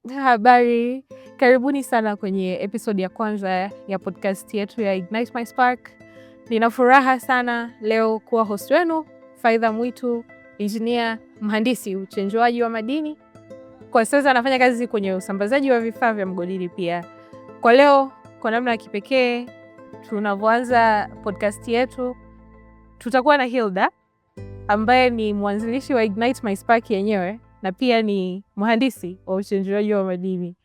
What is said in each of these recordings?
Habari, karibuni sana kwenye episode ya kwanza ya podcast yetu ya Ignite My Spark. Nina furaha sana leo kuwa host wenu, Faidha Mwitu, engineer, mhandisi uchenjuaji wa madini. Kwa sasa anafanya kazi kwenye usambazaji wa vifaa vya mgodini pia. Kwa leo, kwa namna ya kipekee, tunavyoanza podcast yetu, tutakuwa na Hilda, ambaye ni mwanzilishi wa Ignite My Spark yenyewe, na pia ni mhandisi wa uchenjuaji wa madini.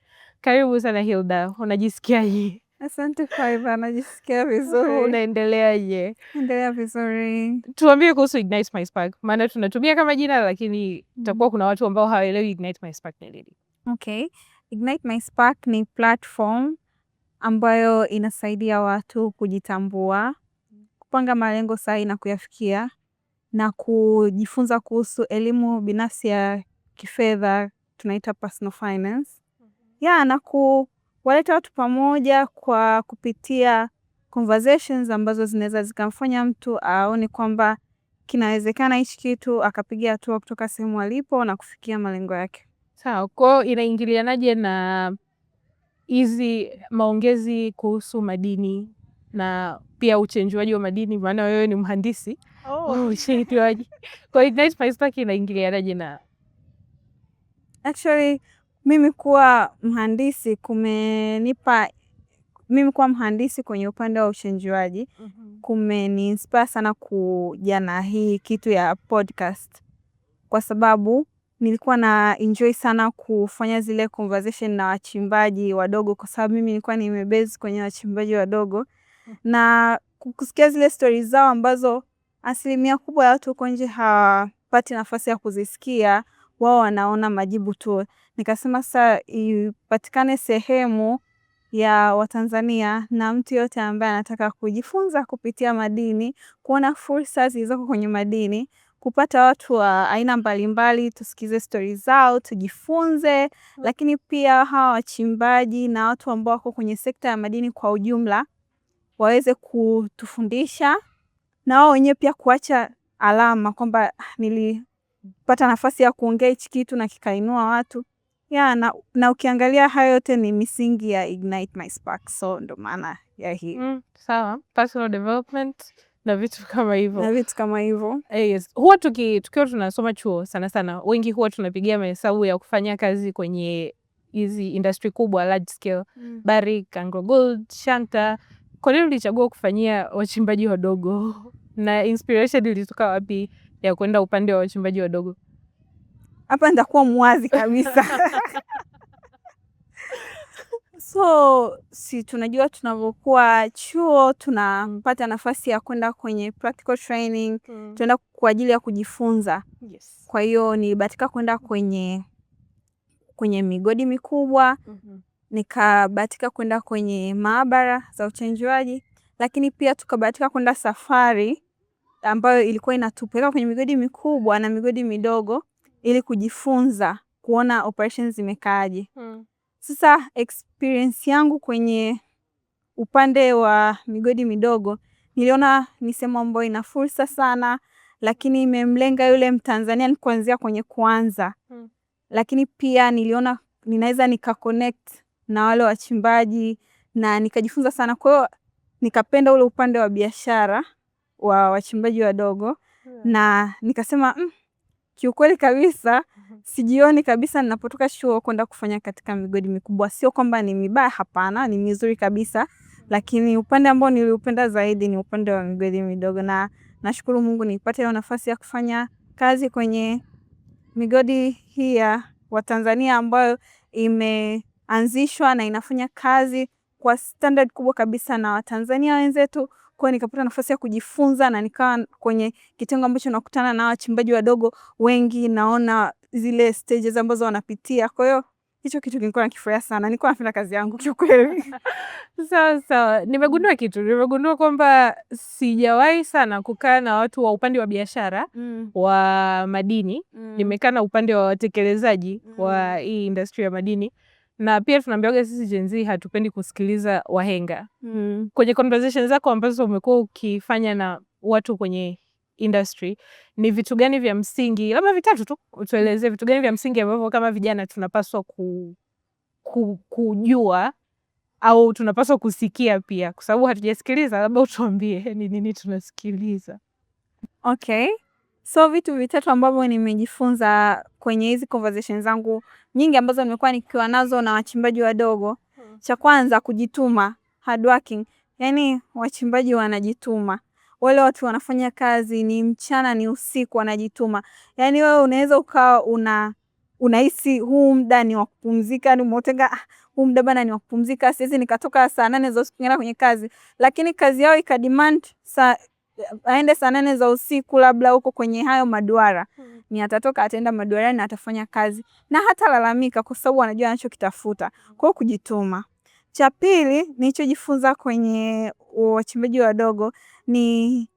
Karibu sana Hilda, unajisikiaje? Asante Faidha, najisikia vizuri. Unaendeleaje? Endelea vizuri. Tuambie kuhusu Ignite My Spark, maana tunatumia kama jina lakini itakuwa kuna watu ambao hawaelewi Ignite My Spark ni nini. Okay. Ignite My Spark ni platform ambayo inasaidia watu kujitambua, kupanga malengo sahihi na kuyafikia, na kujifunza kuhusu elimu binafsi ya kifedha, tunaita personal finance. Na kuwaleta watu pamoja kwa kupitia conversations ambazo zinaweza zikamfanya mtu aone kwamba kinawezekana hichi kitu akapiga hatua kutoka sehemu alipo na kufikia malengo yake. Sawa, kwa inaingilianaje na hizi maongezi kuhusu madini na pia uchenjuaji wa madini, maana wewe ni mhandisi? Uchenjuaji. Kwa Ignite My Spark inaingilianaje na? Actually, mimi kuwa mhandisi kwenye upande wa uchenjuaji kumeniinspire sana kuja na hii kitu ya podcast, kwa sababu nilikuwa na enjoy sana kufanya zile conversation na wachimbaji wadogo, kwa sababu mimi nilikuwa nimebase kwenye wachimbaji wadogo na kusikia zile stories zao ambazo asilimia kubwa ya watu huko nje hawapati nafasi ya kuzisikia, wao wanaona majibu tu. Nikasema sasa ipatikane sehemu ya Watanzania na mtu yote ambaye anataka kujifunza kupitia madini, kuona fursa zilizoko kwenye madini, kupata watu wa aina mbalimbali, tusikize stories zao, tujifunze, lakini pia hawa wachimbaji na watu ambao wako kwenye sekta ya madini kwa ujumla waweze kutufundisha na wao wenyewe pia kuacha alama kwamba nilipata nafasi ya kuongea hichi kitu na kikainua watu. Na ukiangalia hayo yote ni misingi ya Ignite My Spark, so ndo maana ya hii. Sawa, personal development na vitu kama hivyo. Yes. Huwa tukiwa tunasoma chuo sana wengi huwa tunapigia mahesabu ya kufanya kazi kwenye hizi industry kubwa, large scale, Barrick, AngloGold, Shanta. Kwa nini ulichagua kufanyia wachimbaji wadogo? Na inspiration ilitoka wapi ya kwenda upande wa wachimbaji wadogo? Hapa nitakuwa mwazi kabisa. So, si tunajua tunavyokuwa chuo tunapata nafasi ya kwenda kwenye practical training, tunaenda kwa ajili ya kujifunza. Yes. Kwa hiyo nilibahatika kwenda kwenye migodi mikubwa, nikabahatika kwenda kwenye maabara za uchenjuaji, lakini pia tukabahatika kwenda safari ambayo ilikuwa inatupeleka kwenye migodi mikubwa na migodi midogo ili kujifunza kuona operations zimekaaje. Sasa experience yangu kwenye upande wa migodi midogo niliona ni sehemu ambayo ina fursa sana, lakini imemlenga yule Mtanzania kuanzia kwenye kwanza. Lakini pia niliona ninaweza nika-connect na wale wachimbaji na nikajifunza sana. Kwa hiyo nikapenda ule upande wa biashara wa wachimbaji wadogo na nikasema kiukweli kabisa sijioni kabisa ninapotoka chuo kwenda kufanya katika migodi mikubwa. Sio kwamba ni mibaya, hapana, ni mizuri kabisa, lakini upande ambao niliupenda zaidi ni upande wa migodi midogo, na nashukuru Mungu nilipata hiyo nafasi ya kufanya kazi kwenye migodi hii ya Watanzania ambayo imeanzishwa na inafanya kazi kwa standard kubwa kabisa na Watanzania wenzetu. Kwa nikapata nafasi ya kujifunza na nikawa kwenye kitengo ambacho nakutana na wachimbaji wadogo wengi, naona zile stages ambazo wanapitia. Kwa hiyo hicho kitu nilikuwa nakifurahia sana. Nilikuwa napenda kazi yangu kiukweli. Sawa. Nimegundua kwamba sijawahi sana kukaa na watu wa upande wa biashara wa madini. Nimekaa na upande wa watekelezaji wa hii industry ya madini. Na pia tunaambiwaga sisi Gen Z hatupendi kusikiliza wahenga. Kwenye conversation zako ambazo umekuwa ukifanya na watu kwenye industry, ni vitu gani vya msingi, labda vitatu tu, utueleze vitu gani vya msingi ambavyo kama vijana tunapaswa kujua au tunapaswa kusikia pia, kwa sababu hatujasikiliza? Labda utuambie ni nini tunasikiliza. Okay. So vitu vitatu ambavyo nimejifunza kwenye hizi conversations zangu nyingi ambazo nimekuwa nikiwa nazo na wachimbaji wadogo. Cha kwanza, kujituma, hard working. Yani wachimbaji wanajituma. Wale watu wanafanya kazi ni mchana ni usiku, wanajituma. Yani wewe unaweza ukawa unahisi huu muda ni wa kupumzika, ni umetenga huu muda bana ni wa kupumzika, siwezi nikatoka saa 8 za usiku kwenye kazi, lakini kazi yao ikademand aende saa 8 za usiku, labda huko kwenye hayo maduara, ni atatoka ataenda maduara na atafanya kazi na hata lalamika kwa sababu anajua anachokitafuta. Kwa kujituma. Cha pili nilichojifunza kwenye wachimbaji wadogo ni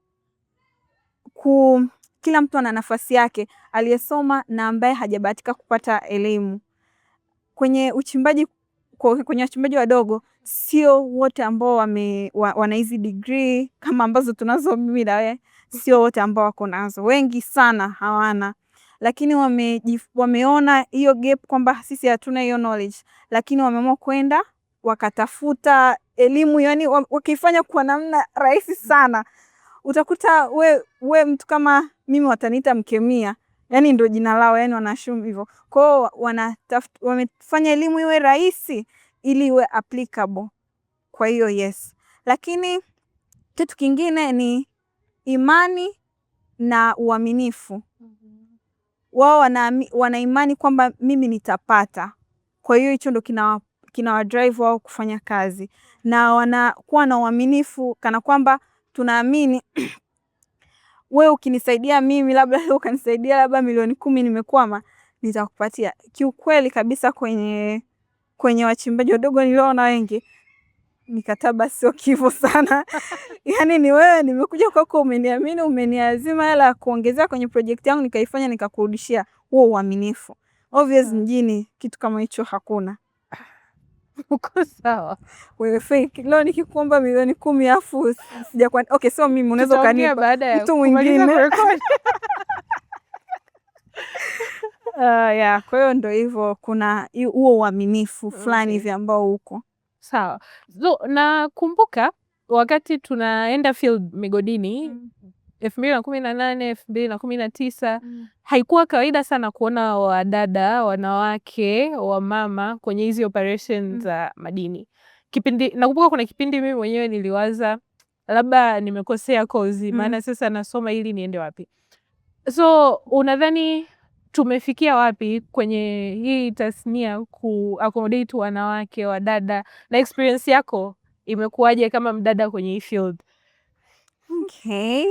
kila mtu ana nafasi yake, aliyesoma na ambaye hajabahatika kupata elimu. Kwenye wachimbaji wadogo sio wote ambao wana hizi degree kama ambazo tunazo mimi na wewe, sio wote ambao wako nazo, wengi sana hawana, lakini wameona hiyo gap kwamba sisi hatuna hiyo knowledge, lakini wameamua kwenda wakatafuta elimu, yani wakifanya kwa namna rahisi sana. Utakuta we mtu kama mimi wataniita mkemia, yani ndio jina lao, yani wanashumu hivyo. Kwa wamefanya elimu iwe rahisi ili iwe applicable. Kwa hiyo yes. Lakini kitu kingine ni imani na uaminifu. Wao wana imani kwamba mimi nitapata. Kwa hiyo hicho ndio kina drive wao kufanya kazi. Na wanakuwa na uaminifu kana kwamba tunaamini wewe ukinisaidia mimi, labda leo ukanisaidia labda milioni 10 nimekwama, nitakupatia. Kiukweli kabisa kwenye wachimbaji wadogo niliona wengi, mikataba sio kifo sana. Yani ni wewe nimekuja kwako, umeniamini, umeniazima hela kuongezea kwenye project yangu, nikaifanya nikakurudishia. Huo uaminifu. Obvious mjini kitu kama hicho hakuna. Uko sawa. Wewe fake. Leo nikikuomba milioni 10 afu sijakuwa okay, so mimi unaweza kanipa baada ya mtu mwingine. Yeah, kwa hiyo ndio hivyo, kuna huo uaminifu fulani hivi ambao uko. Sawa. So nakumbuka wakati tunaenda field migodini 2018, 2019, haikuwa kawaida sana kuona wadada, wanawake, wamama kwenye hizi operations za madini. Nakumbuka kuna kipindi mimi mwenyewe niliwaza labda nimekosea kozi, maana sasa nasoma ili niende wapi. So unadhani tumefikia wapi kwenye hii tasnia ku-accommodate wanawake, wadada, na experience yako imekuwaje kama mdada kwenye hii field? Okay.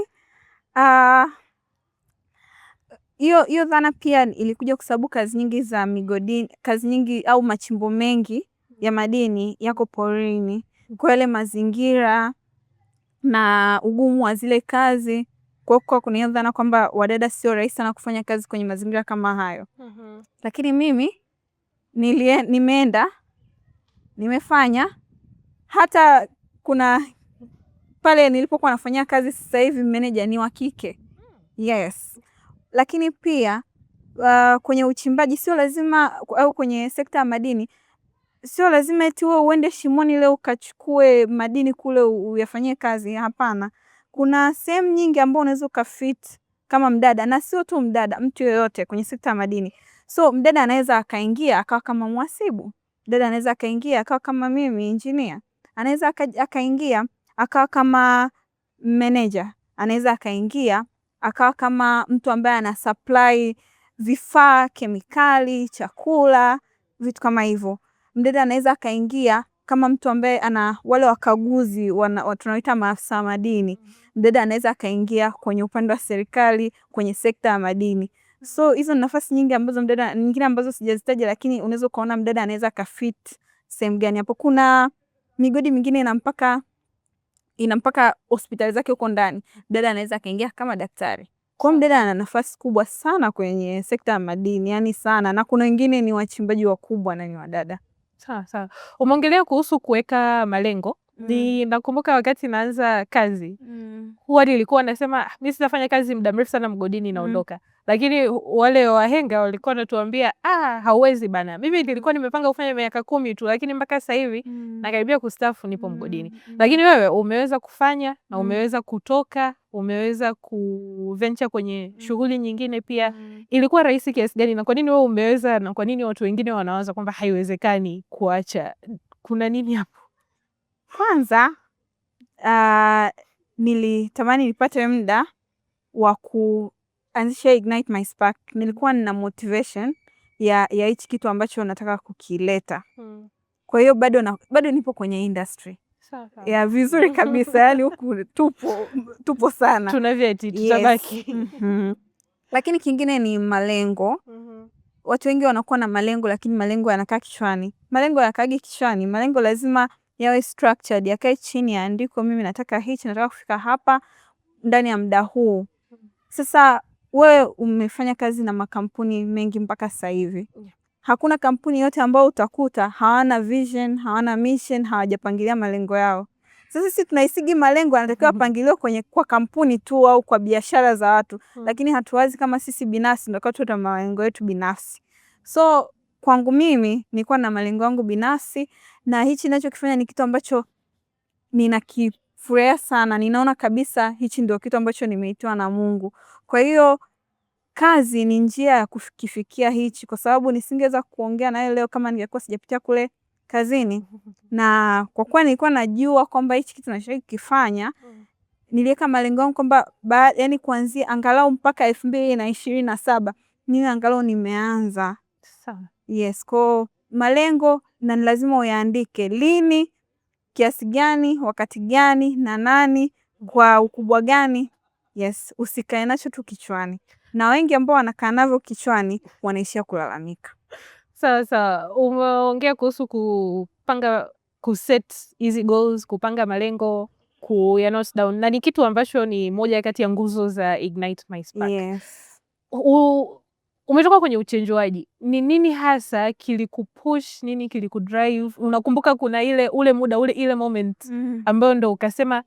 Hiyo dhana pia ilikuja kwa sababu kazi nyingi za migodini, kazi nyingi au machimbo mengi ya madini yako porini. Kwa ile mazingira na ugumu wa zile kazi, kwa kuna hiyo dhana kwamba wadada sio rahisi sana kufanya kazi kwenye mazingira kama hayo. Lakini mimi nimeenda, nimefanya, hata kuna pale nilipokuwa nafanya kazi sasa hivi manager ni wa kike. Yes. Lakini pia kwenye uchimbaji sio lazima, au kwenye sekta ya madini sio lazima eti wewe uende shimoni leo ukachukue madini kule uyafanyie kazi. Hapana. Kuna sehemu nyingi ambao unaweza ukafit kama mdada, na sio tu mdada, mtu yoyote kwenye sekta ya madini. So mdada anaweza akaingia akawa kama mhasibu, mdada anaweza akaingia akawa kama mimi engineer, anaweza akaingia akawa kama manager, anaweza akaingia akawa kama mtu ambaye ana supply vifaa, kemikali, chakula, vitu kama hivyo. Mdada anaweza akaingia kama mtu ambaye ana wale wakaguzi tunaoita maafisa madini. Mdada anaweza akaingia kwenye upande wa serikali kwenye sekta ya madini. So hizo nafasi nyingi ambazo mdada, nyingine ambazo sijazitaja, lakini unaweza kuona mdada anaweza kafit sehemu gani. Hapo kuna migodi mingine ina mpaka hospitali zake huko ndani. Mdada anaweza kaingia kama daktari. Kwa mdada ana nafasi kubwa sana kwenye sekta ya madini, yani sana, na kuna wengine ni wachimbaji wakubwa na ni wadada. Sawa. Umeongelea kuhusu kuweka malengo Ni nakumbuka wakati naanza kazi huwa nilikuwa nasema mimi sitafanya kazi muda mrefu sana mgodini naondoka. Lakini wale wahenga walikuwa wanatuambia hauwezi bana. Mimi nilikuwa nimepanga kufanya miaka 10 tu, lakini mpaka sasa hivi nakaribia kustaafu nipo mgodini. Lakini wewe umeweza kufanya na umeweza kutoka, umeweza kuventure kwenye shughuli nyingine pia. Ilikuwa rahisi kiasi gani na kwa nini wewe umeweza na kwa nini watu wengine wanawaza kwamba haiwezekani kuacha? Kuna nini hapo? Kwanza nilitamani nipate muda wa kuanzisha Ignite My Spark. Nilikuwa nina motivation ya hichi kitu ambacho nataka kukileta. Kwa hiyo bado nipo kwenye industry. Ya vizuri kabisa, yani huku tupo sana. Tuna vyeti tutabaki. Lakini kingine ni malengo. Watu wengi wanakuwa na malengo lakini malengo yanakaa kichwani. Malengo yanakaagi kichwani. Malengo lazima yawe structured, yakae chini yaandikwe, mimi nataka hichi, nataka kufika hapa ndani ya muda huu. Sasa wewe umefanya kazi na makampuni mengi mpaka sasa hivi. Hakuna kampuni yote ambao utakuta hawana vision, hawana mission, hawajapangilia malengo yao. Sasa sisi tunaisigi malengo yanatakiwa pangilio kwa kampuni tu au kwa biashara za watu, lakini hatuwazi kama sisi binafsi ndio tuta malengo yetu binafsi. So kwangu mimi nilikuwa na malengo yangu binafsi na hichi ninachokifanya ni kitu ambacho ninakifurahia sana. Ninaona kabisa hichi ndio kitu ambacho nimeitwa na Mungu. Kwa hiyo kazi ni njia ya kufikia hichi, kwa sababu nisingeweza kuongea na wewe leo kama ningekuwa sijapitia kule kazini. Na kwa kuwa nilikuwa najua kwamba hichi kitu ninachotaka kufanya, niliweka malengo yangu kwamba yani kuanzia angalau mpaka 2027 mimi angalau nimeanza. Sawa. Yes, kwa malengo na ni lazima uyaandike lini, kiasi gani, wakati gani na nani, kwa ukubwa gani. Yes, usikae nacho tu kichwani. Na wengi ambao wanakaa navyo kichwani wanaishia kulalamika. Sawa. Umeongea kuhusu kupanga, kuset easy goals, kupanga malengo, note down. Na ni kitu ambacho ni moja kati ya nguzo za Ignite My Spark. Yes. Umetoka kwenye uchenjuaji. Ni nini hasa kilikupush, nini kilikudrive? Unakumbuka kuna ule muda ile moment ambayo ndo ukasema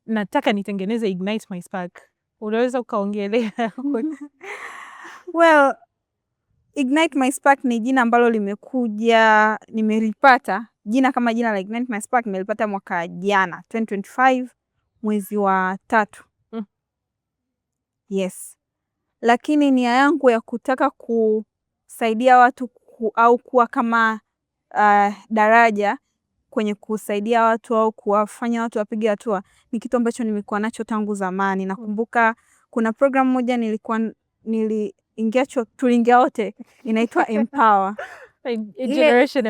nataka nitengeneze Ignite My Spark. Unaweza ukaongelea? Well, Ignite My Spark ni jina ambalo limekuja, nimelipata jina kama jina la Ignite My Spark nimelipata mwaka jana 2025 mwezi wa 3. Yes. Lakini nia yangu ya kutaka kusaidia watu au kuwa kama daraja kwenye kusaidia watu au kuwafanya watu wapige hatua ni kitu ambacho nimekuwa nacho tangu zamani. Nakumbuka kuna program moja tuliingia wote inaitwa Empower. Generation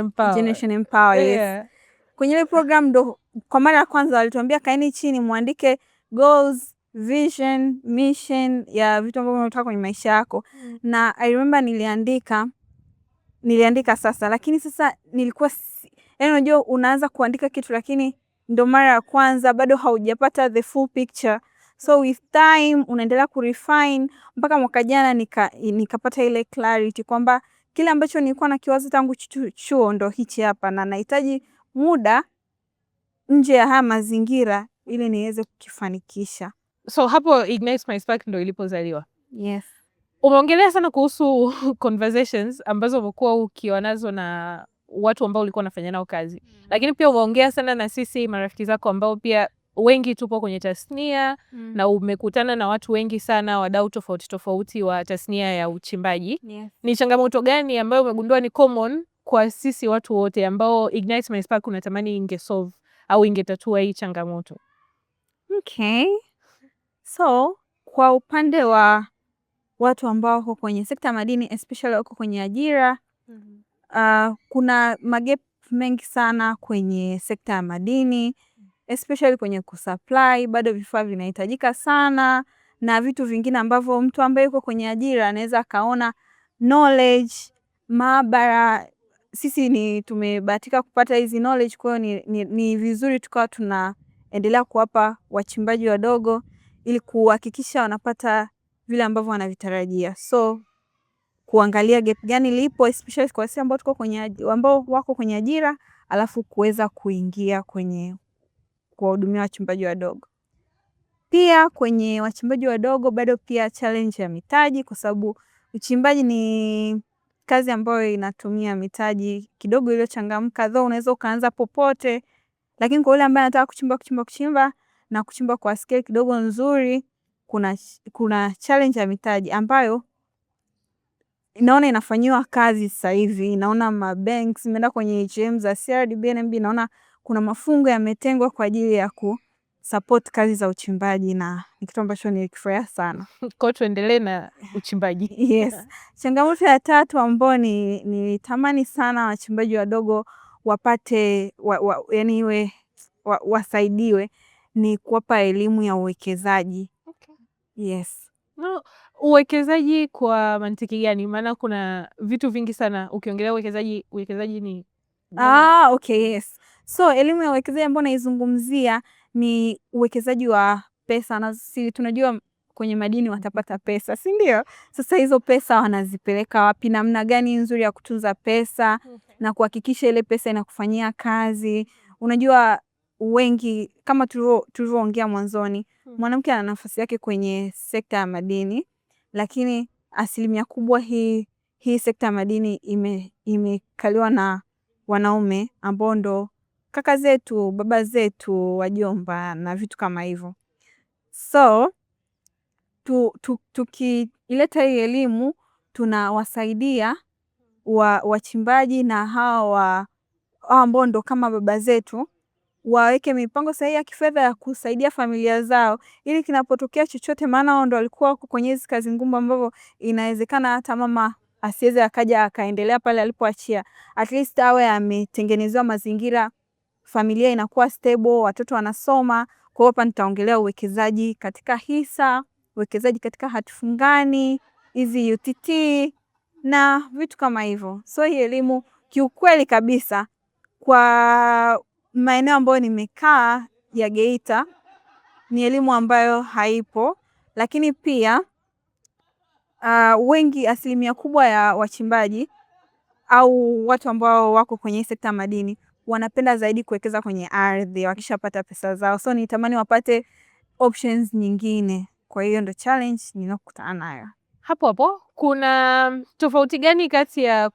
Empower, yes. Yeah. Kwenye ile program ndo kwa mara ya kwanza walituambia kaeni chini muandike goals, vision, mission ya vitu ambavyo unataka kwenye maisha yako. Na I remember niliandika sasa, lakini sasa nilikuwa yaani unajua unaanza kuandika kitu lakini ndo mara ya kwanza bado haujapata the full picture. So with time unaendelea kurefine mpaka mwaka jana nikapata ile clarity kwamba kile ambacho nilikuwa nakiwaza tangu chuo ndo hichi hapa na nahitaji muda nje ya haya mazingira ili niweze kukifanikisha. So hapo Ignite My Spark ndo ilipozaliwa. Yes. Umeongelea sana kuhusu conversations ambazo umekuwa ukiwa nazo na watu ambao ulikuwa unafanya nao kazi. Lakini pia umeongea sana na sisi marafiki zako ambao pia wengi tupo kwenye tasnia na umekutana na watu wengi sana, wadau tofauti wa tasnia ya uchimbaji. Yes. Ni changamoto gani ambayo umegundua ni common kwa sisi watu wote ambao Ignite My Spark unatamani ingesolve au ingetatua hii changamoto? Okay. So, kwa upande wa watu ambao wako kwenye sekta madini, especially wako kwenye ajira, kuna magep mengi sana kwenye sekta ya madini, especially kwenye kusupply, bado vifaa vinahitajika sana, na vitu vingine ambavyo mtu ambaye yuko kwenye ajira anaweza kaona knowledge, maabara. Sisi tumebahatika kupata hizi knowledge, kwa hiyo ni vizuri tukawa tunaendelea kuwapa wachimbaji wadogo ili kuhakikisha wanapata vile ambavyo wanavitarajia. So kuangalia gap gani lipo especially kwa sisi ambao wako kwenye ajira, alafu kuweza kuingia kwenye kuwahudumia wachimbaji wadogo. Pia kwenye wachimbaji wadogo bado pia challenge ya mitaji, kwa sababu uchimbaji ni kazi ambayo inatumia mitaji kidogo iliyochangamka. Though unaweza ukaanza popote, lakini kwa yule ambaye anataka kuchimba na kuchimba kwa scale kidogo nzuri, kuna challenge ya mitaji ambayo naona inafanyiwa kazi sasa hivi. Naona mabanks imeenda kwenye ATM za CRDB, NMB, naona kuna mafungo yametengwa kwa ajili ya support kazi za uchimbaji, na ni kitu ambacho nilikifurahia sana. Kwa tuendelee na uchimbaji. Yes. Changamoto ya tatu ambayo nilitamani sana wachimbaji wadogo wapate yani iwe wasaidiwe ni kuwapa elimu ya uwekezaji. Okay. Yes. No, uwekezaji kwa mantiki gani? Maana kuna vitu vingi sana ukiongelea uwekezaji ni okay, yes. So elimu ya uwekezaji ambayo naizungumzia ni uwekezaji wa pesa, na sisi tunajua kwenye madini watapata pesa, si ndio? Sasa hizo pesa wanazipeleka wapi? Namna gani nzuri ya kutunza pesa na kuhakikisha ile pesa inakufanyia kazi. Unajua wengi kama tulivyoongea mwanzoni, mwanamke ana nafasi yake kwenye sekta ya madini, lakini asilimia kubwa hii sekta ya madini imekaliwa na wanaume ambao ndo kaka zetu, baba zetu, wajomba na vitu kama hivyo. So tukileta hii elimu tunawasaidia wachimbaji na hawa ambao ndo kama baba zetu, waweke mipango sahihi ya kifedha ya kusaidia familia zao, ili kinapotokea chochote, maana wao ndo walikuwa kwenye hizo kazi ngumu ambavyo inawezekana hata mama asiweze akaja akaendelea pale alipoachia, at least awe ametengenezewa mazingira, familia inakuwa stable, watoto wanasoma. Kwa hiyo hapa nitaongelea uwekezaji katika hisa, uwekezaji katika hatifungani, hizi UTT na vitu kama hivyo. So hii elimu kiukweli kabisa kwa maeneo ambayo nimekaa ya Geita ni elimu ambayo haipo, lakini pia wengi, asilimia kubwa ya wachimbaji au watu ambao wako kwenye sekta madini wanapenda zaidi kuwekeza kwenye ardhi wakishapata pesa zao. So nitamani wapate options nyingine. Kwa hiyo ndo challenge ninakutana nayo. Hapo kuna tofauti gani kati ya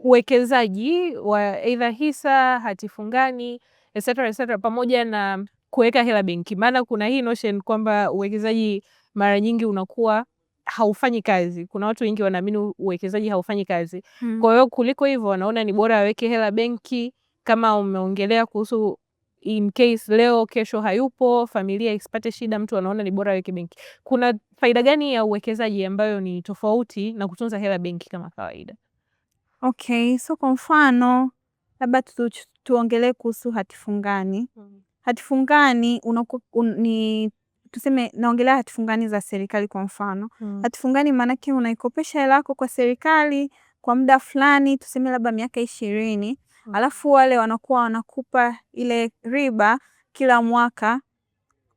uwekezaji wa either hisa, hatifungani, etc pamoja na kuweka hela benki? Maana kuna hii notion kwamba uwekezaji mara nyingi unakuwa haufanyi kazi. Kuna watu wengi wanaamini uwekezaji haufanyi kazi. Kwa hiyo kuliko hivyo wanaona ni bora waweke hela benki, kama umeongelea kuhusu in case leo kesho hayupo, familia isipate shida, mtu anaona ni bora aweke benki. Kuna faida gani ya uwekezaji ambayo ni tofauti na kutunza hela benki kama kawaida? Okay, so kwa mfano labda tuongelee kuhusu hatifungani. Hatifungani tuseme naongelea hatifungani za serikali kwa mfano. Hatifungani maana yake unaikopesha hela yako kwa serikali kwa muda fulani, tuseme labda miaka 20. Alafu wale wanakuwa wanakupa ile riba kila mwaka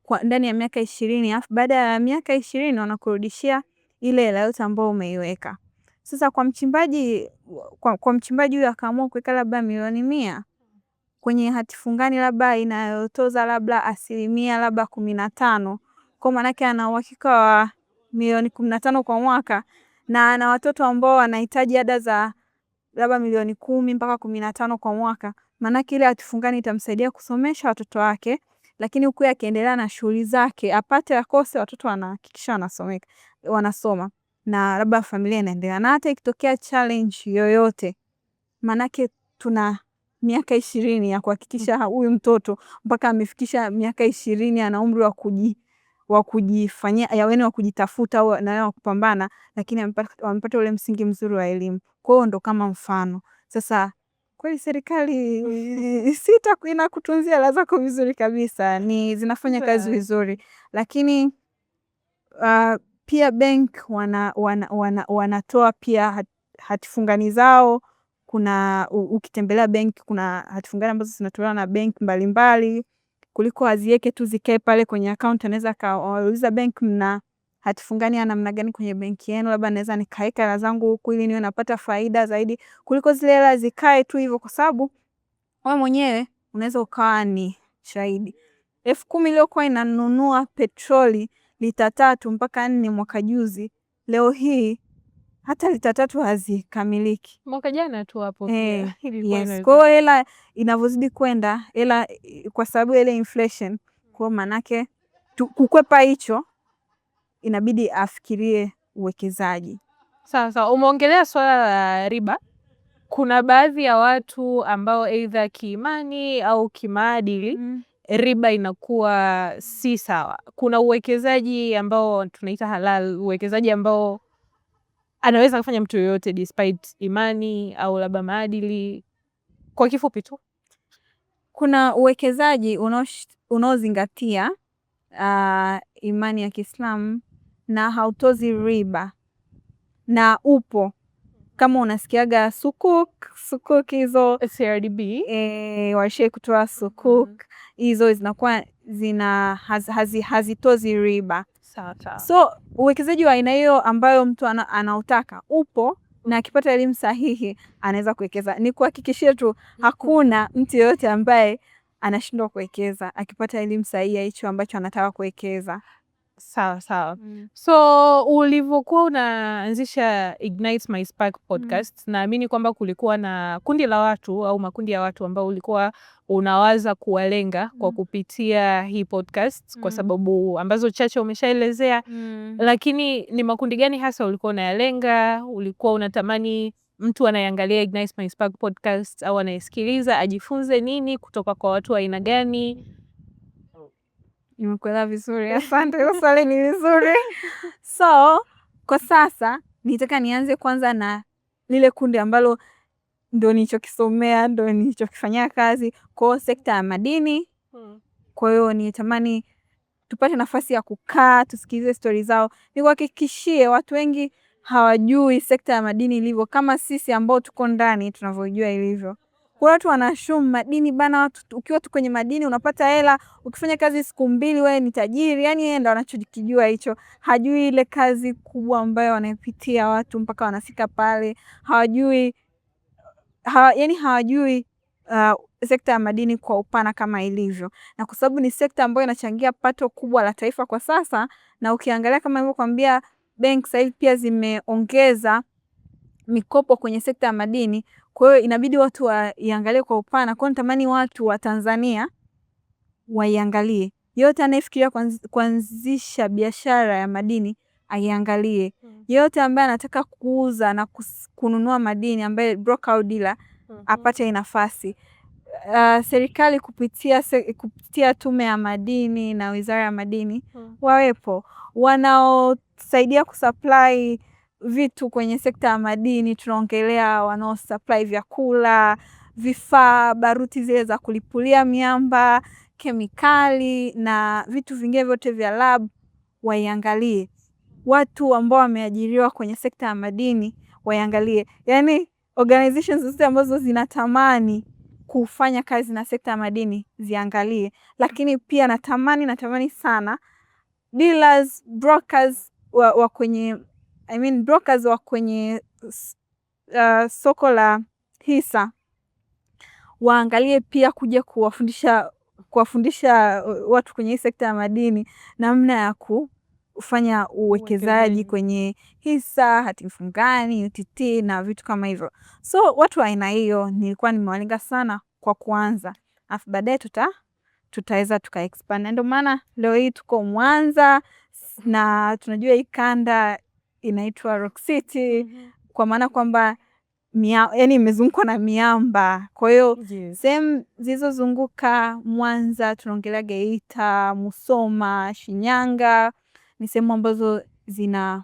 kwa ndani ya miaka 20. Alafu baada ya miaka 20 wanakurudishia ile hela yote ambayo umeiweka. Sasa kwa mchimbaji huyu akaamua kuweka labda milioni 100 kwenye hatifungani labda inayotoza labda asilimia labda 15, kwa maana yake ana uhakika wa milioni 15 kwa mwaka, na ana watoto ambao wanahitaji ada za labda milioni 10 mpaka 15 kwa mwaka. Maana yake ile hatifungani itamsaidia kusomesha watoto wake, lakini huku akiendelea na shughuli zake, apate akose, watoto wanahakikisha wanasoma na labda familia inaendelea. Na hata ikitokea challenge yoyote, maana yake tuna miaka 20 ya kuhakikisha huyu mtoto mpaka amefikisha miaka 20 ana umri wa kujifanyia yaani wa kujitafuta au na wa kupambana, lakini amepata ule msingi mzuri wa elimu. Kwa hiyo ndo kama mfano. Sasa kweli serikali inakutunzia hela zako vizuri kabisa, ni zinafanya kazi vizuri, lakini pia bank wanatoa pia hatifungani zao. Kuna ukitembelea benki kuna hatifungani ambazo zinatolewa na benki mbalimbali, kuliko aziweke tu zikae pale kwenye account. Anaweza kauliza benki, mna hatifungani ya namna gani kwenye benki yenu, labda naweza nikaweka hela zangu huku ili niwe napata faida zaidi, kuliko zile hela zikae tu hivyo, kwa sababu wewe mwenyewe unaweza ukawa ni shahidi. 10,000 iliyokuwa inanunua petroli lita 3 mpaka 4 mwaka juzi, leo hii hata lita 3 hazikamiliki. Mwaka jana tu hapo pia. Yes. Kwa hiyo hela inavyozidi kwenda, hela kwa sababu ile inflation, kwa manake kukwepa hicho inabidi afikirie uwekezaji. Sawa. Umeongelea swala la riba. Kuna baadhi ya watu ambao aidha kiimani au kimaadili riba inakuwa si sawa. Kuna uwekezaji ambao tunaita halal, uwekezaji ambao anaweza kufanya mtu yoyote despite imani au labda maadili. Kwa kifupi tu, kuna uwekezaji unaozingatia imani ya Kiislamu na hautozi riba, na upo kama unasikiaga sukuk hizo CRDB washai kutoa sukuk hizo zinakuwa hazitozi riba. Sawa. So uwekezaji wa aina hiyo ambayo mtu anautaka upo, na akipata elimu sahihi anaweza kuwekeza. Ni kuhakikishia tu hakuna mtu yeyote ambaye anashindwa kuwekeza akipata elimu sahihi ya hicho ambacho anataka kuwekeza. Sawa. So ulivyokuwa unaanzisha Ignite My Spark podcast, naamini kwamba kulikuwa na kundi la watu au makundi ya watu ambao ulikuwa unawaza kuwalenga kwa kupitia hii podcast, kwa sababu ambazo chache umeshaelezea. Lakini ni makundi gani hasa ulikuwa unayalenga? Ulikuwa unatamani mtu anayeangalia Ignite My Spark podcast au anayesikiliza ajifunze nini kutoka kwa watu wa aina gani? Nimekuelewa vizuri. Asante, hilo swali ni vizuri. So, kwa sasa nitaka nianze kwanza na lile kundi ambalo ndo nilichokisomea, ndo nilichokifanyia kazi, kwa sekta ya madini. Kwa hiyo nitamani tupate nafasi ya kukaa, tusikilize stori zao. Nikuhakikishie watu wengi hawajui sekta ya madini ilivyo kama sisi ambao tuko ndani tunavyojua ilivyo. Kwa watu wanashumu madini bana, watu ukiwa tu kwenye madini unapata hela, ukifanya kazi siku 2 wewe ni tajiri. Yani yeye ndo anachojikijua hicho. Hajui ile kazi kubwa ambayo wanapitia watu mpaka wanafika pale. Hawajui sekta ya madini kwa upana kama ilivyo. Na kwa sababu ni sekta ambayo inachangia pato kubwa la taifa kwa sasa, na ukiangalia kama nilivyokuambia bank sasa hivi pia zimeongeza mikopo kwenye sekta ya madini. Kwa hiyo inabidi watu waiangalie kwa upana. Kwa hiyo natamani watu wa Tanzania waiangalie. Yote anayefikiria kuanzisha biashara ya madini aiangalie. Yote ambaye anataka kuuza na kununua madini, ambaye broker au dealer, apate nafasi. Serikali kupitia tume ya madini na wizara ya madini wawepo wanaosaidia kusupply vitu kwenye sekta ya madini. Tunaongelea wanaosupply vyakula, vifaa, baruti zile za kulipulia miamba, kemikali na vitu vingine vyote vya lab. Waiangalie. Watu ambao wameajiriwa kwenye sekta ya madini waiangalie. Yani organizations zote ambazo zinatamani kufanya kazi na sekta ya madini ziangalie. Lakini pia natamani sana dealers, brokers wa kwenye brokers wa kwenye soko la hisa waangalie pia kuja kuwafundisha watu kwenye sekta ya madini namna ya kufanya uwekezaji kwenye hisa, hati fungani, UTT na vitu kama hivyo. So watu wa aina hiyo nilikuwa nimewalenga sana kwa kuanza. Afu baadaye tutaweza tukaexpand. Ndio maana leo hii tuko Mwanza na tunajua hii kanda inaitwa Rock City, kwa maana kwamba yani imezungukwa na miamba. Kwa hiyo sehemu zilizozunguka Mwanza tunaongelea Geita, Musoma, Shinyanga ni sehemu ambazo zina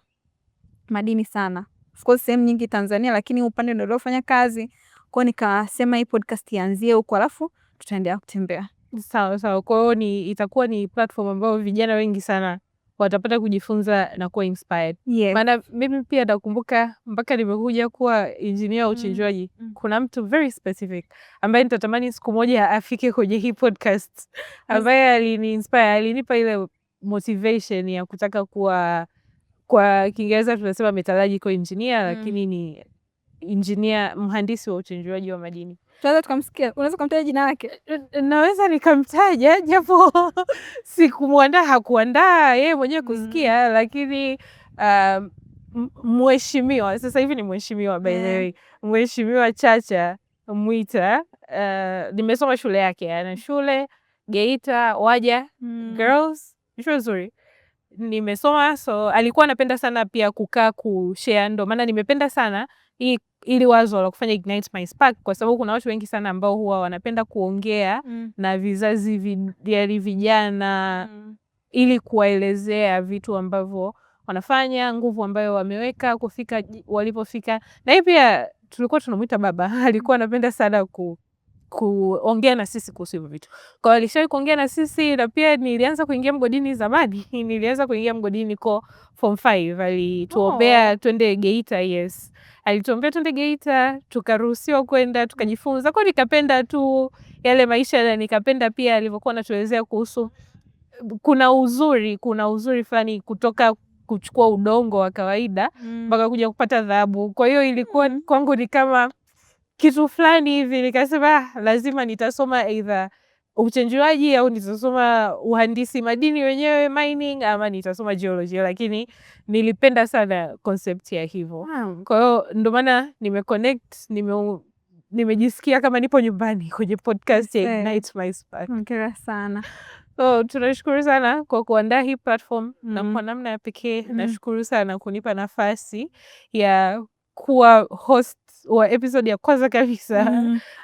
madini sana. Of course sehemu nyingi Tanzania, lakini upande ndio uliofanya kazi. Kwa nikasema hii podcast ianzie huko, alafu tutaendelea kutembea. Sawa. Kwa hiyo itakuwa ni platform ambayo vijana wengi sana watapata kujifunza na kuwa inspired. Yes. Maana mimi pia nakumbuka mpaka nimekuja kuwa engineer wa uchenjuaji, kuna mtu very specific ambaye nitatamani siku moja afike kwenye hii podcast, ambaye aliniinspire, alinipa ile motivation ya kutaka kuwa, kwa Kiingereza tunasema metallurgical engineer, lakini ni engineer, mhandisi wa uchenjuaji wa madini. Tunaweza tukamsikia. Unaweza kumtaja jina lake? Naweza nikamtaja japo sikumwandaa, hakuandaa yeye mwenyewe kusikia, lakini mheshimiwa, sasa hivi ni mheshimiwa by the way, Mheshimiwa Chacha Mwita. Nimesoma shule yake, ana shule Geita Waja Girls, shule nzuri nimesoma. So alikuwa anapenda sana pia kukaa kushare, ndo maana nimependa sana ili wazo la kufanya Ignite My Spark, kwa sababu kuna watu wengi sana ambao huwa wanapenda kuongea na vizazi vijana ili kuwaelezea vitu ambavyo wanafanya, nguvu ambayo wameweka kufika walipofika. Na hii pia tulikuwa tunamuita baba, alikuwa anapenda sana kuongea na sisi kuhusu hivyo vitu. Kwa alishawahi kuongea na sisi, na pia nilianza kuingia mgodini zamani. Nilianza kuingia mgodini kwa form 5. Alituombea twende Geita, yes. Alituombea twende Geita, tukaruhusiwa kwenda, tukajifunza. Kwa nikapenda tu yale maisha, na nikapenda pia alivyokuwa anatuelezea kuhusu kuna uzuri fulani kutoka kuchukua udongo wa kawaida mpaka kuja kupata dhahabu. Kwa hiyo ilikuwa kwangu ni kama kitu fulani hivi, nikasema lazima nitasoma either uchenjuaji au nitasoma uhandisi madini wenyewe mining, ama nitasoma geology, lakini nilipenda sana concept ya hivyo. Kwa hiyo ndo maana nimeconnect, nimejisikia kama nipo nyumbani kwenye podcast ya Ignite My Spark. Hongera sana. So tunashukuru sana kwa kuandaa hii platform na kwa namna ya pekee nashukuru sana kunipa nafasi ya kuwa host wa episode ya kwanza kabisa.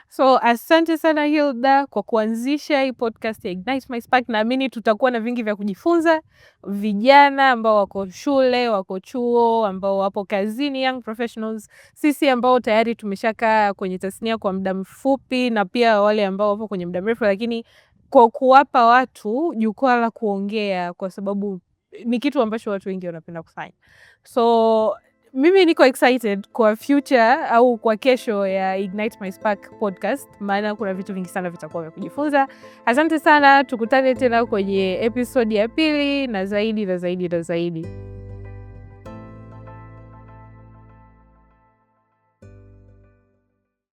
So asante sana Hilda kwa kuanzisha hii podcast ya Ignite My Spark. Naamini tutakuwa na vingi vya kujifunza, vijana ambao wako shule, wako chuo, ambao wapo kazini, young professionals, sisi ambao tayari tumeshakaa kwenye tasnia kwa muda mfupi, na pia wale ambao wapo kwenye muda mrefu, lakini kwa kuwapa watu jukwaa la kuongea, kwa sababu ni kitu ambacho watu wengi wanapenda kufanya. So mimi niko excited kwa future au kwa kesho ya Ignite My Spark podcast, maana kuna vitu vingi sana vitakuwa vya kujifunza. Asante sana, tukutane tena kwenye episode ya pili na zaidi na zaidi na zaidi.